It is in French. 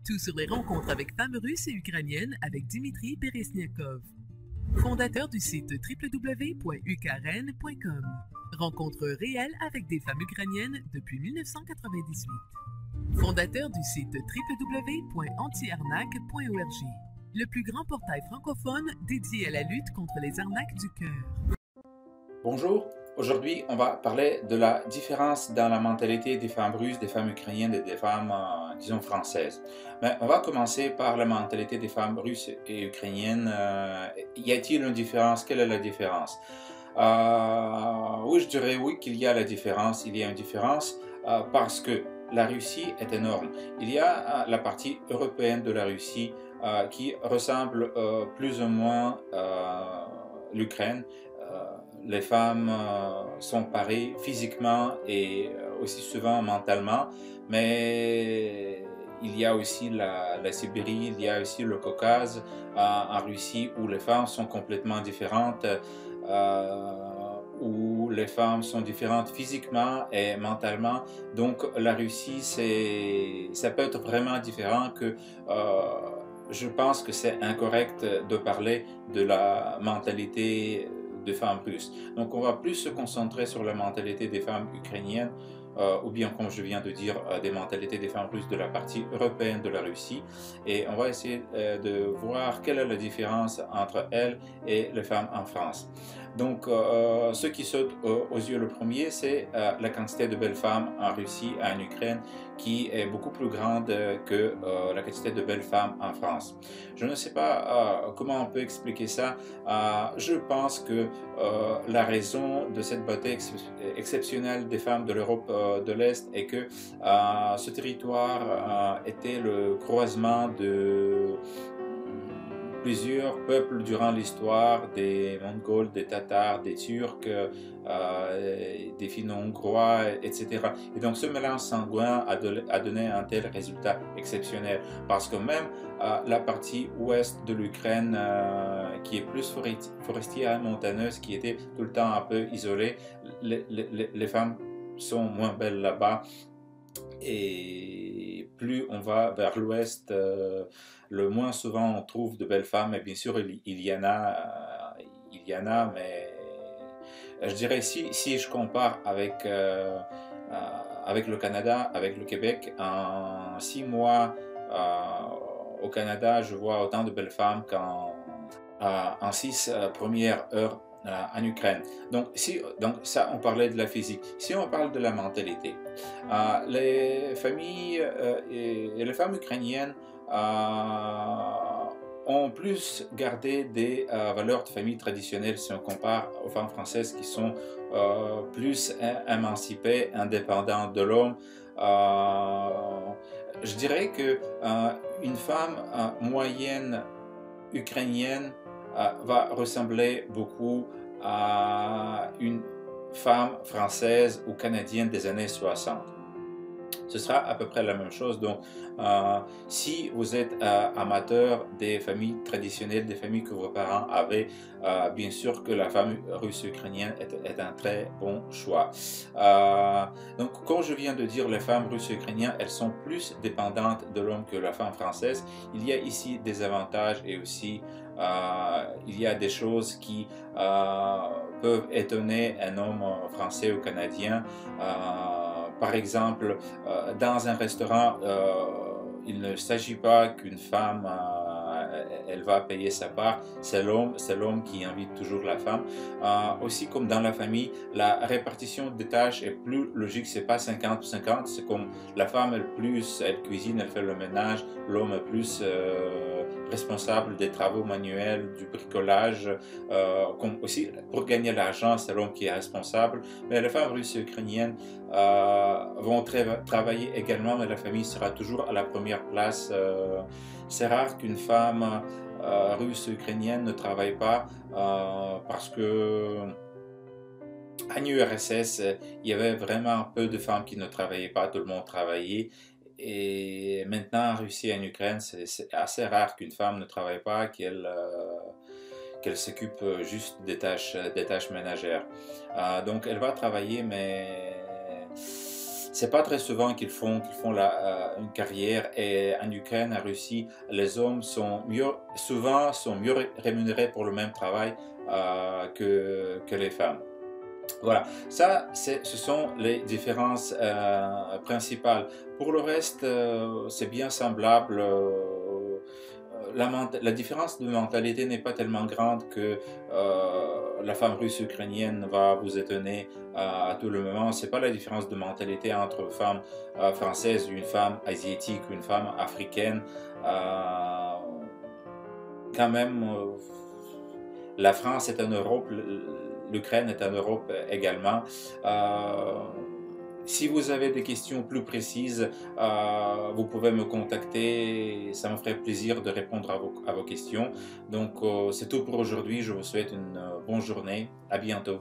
Tout sur les rencontres avec femmes russes et ukrainiennes avec Dimitri Peresniakov, fondateur du site www.ukrn.com. Rencontres réelles avec des femmes ukrainiennes depuis 1998. Fondateur du site www.antiarnaque.org, le plus grand portail francophone dédié à la lutte contre les arnaques du cœur. Bonjour, aujourd'hui on va parler de la différence dans la mentalité des femmes russes, des femmes ukrainiennes et des femmes, disons, françaises. Mais on va commencer par la mentalité des femmes russes et ukrainiennes. Y a-t-il une différence? Quelle est la différence? Oui, je dirais oui qu'il y a la différence. Il y a une différence parce que la Russie est énorme. Il y a la partie européenne de la Russie qui ressemble plus ou moins à l'Ukraine. Les femmes sont pareilles physiquement et aussi souvent mentalement, mais il y a aussi la Sibérie, il y a aussi le Caucase en Russie où les femmes sont complètement différentes, où les femmes sont différentes physiquement et mentalement. Donc la Russie, ça peut être vraiment différent que... je pense que c'est incorrect de parler de la mentalité de femmes russes. Donc on va plus se concentrer sur la mentalité des femmes ukrainiennes, ou bien comme je viens de dire, des mentalités des femmes russes de la partie européenne de la Russie. Et on va essayer de voir quelle est la différence entre elles et les femmes en France. Donc ce qui saute aux yeux le premier, c'est la quantité de belles femmes en Russie et en Ukraine qui est beaucoup plus grande que la quantité de belles femmes en France. Je ne sais pas comment on peut expliquer ça. Je pense que la raison de cette bataille exceptionnelle des femmes de l'Europe de l'Est est que ce territoire était le croisement de plusieurs peuples durant l'histoire, des Mongols, des Tatars, des Turcs, des Finno-Hongrois, etc. Et donc ce mélange sanguin a donné un tel résultat exceptionnel, parce que même la partie ouest de l'Ukraine, qui est plus forestière et montagneuse, qui était tout le temps un peu isolée, les femmes sont moins belles là-bas. Et plus on va vers l'ouest, le moins souvent on trouve de belles femmes. Et bien sûr, il y en a, mais je dirais si je compare avec le Canada, avec le Québec, en 6 mois au Canada, je vois autant de belles femmes qu'en 6 premières heures en Ukraine. Donc ça, on parlait de la physique. Si on parle de la mentalité, les familles et les femmes ukrainiennes ont plus gardé des valeurs de famille traditionnelles si on compare aux femmes françaises qui sont plus émancipées, indépendantes de l'homme. Je dirais que une femme moyenne ukrainienne va ressembler beaucoup à une femme française ou canadienne des années 60. Ce sera à peu près la même chose. Donc, si vous êtes amateur des familles traditionnelles, des familles que vos parents avaient, bien sûr que la femme russe-ukrainienne est un très bon choix. Donc, comme je viens de dire, les femmes russes-ukrainiennes, elles sont plus dépendantes de l'homme que la femme française. Il y a ici des avantages et aussi il y a des choses qui peuvent étonner un homme français ou canadien. Par exemple, dans un restaurant, il ne s'agit pas qu'une femme elle va payer sa part, c'est l'homme qui invite toujours la femme. Aussi, comme dans la famille, la répartition des tâches est plus logique, c'est pas 50-50, c'est comme la femme elle cuisine, elle fait le ménage, l'homme est plus responsable des travaux manuels, du bricolage, comme aussi pour gagner l'argent, c'est l'homme qui est responsable. Mais les femmes russes et ukrainiennes vont travailler également, mais la famille sera toujours à la première place. C'est rare qu'une femme russe ou ukrainienne ne travaille pas parce que en URSS, il y avait vraiment peu de femmes qui ne travaillaient pas, tout le monde travaillait. Et maintenant, en Russie et en Ukraine, c'est assez rare qu'une femme ne travaille pas, qu'elle s'occupe juste des tâches ménagères. Donc elle va travailler, mais c'est pas très souvent une carrière, et en Ukraine, en Russie, les hommes sont mieux rémunérés pour le même travail que les femmes. Voilà, ça, ce sont les différences principales. Pour le reste, c'est bien semblable. La différence de mentalité n'est pas tellement grande que la femme russe ukrainienne va vous étonner à tout le moment. C'est pas la différence de mentalité entre une femme française, une femme asiatique, une femme africaine. Euh, Quand même, la France est en Europe, l'Ukraine est en Europe également. Euh, Si vous avez des questions plus précises, vous pouvez me contacter. Ça me ferait plaisir de répondre à vos questions. Donc, c'est tout pour aujourd'hui. Je vous souhaite une bonne journée. À bientôt.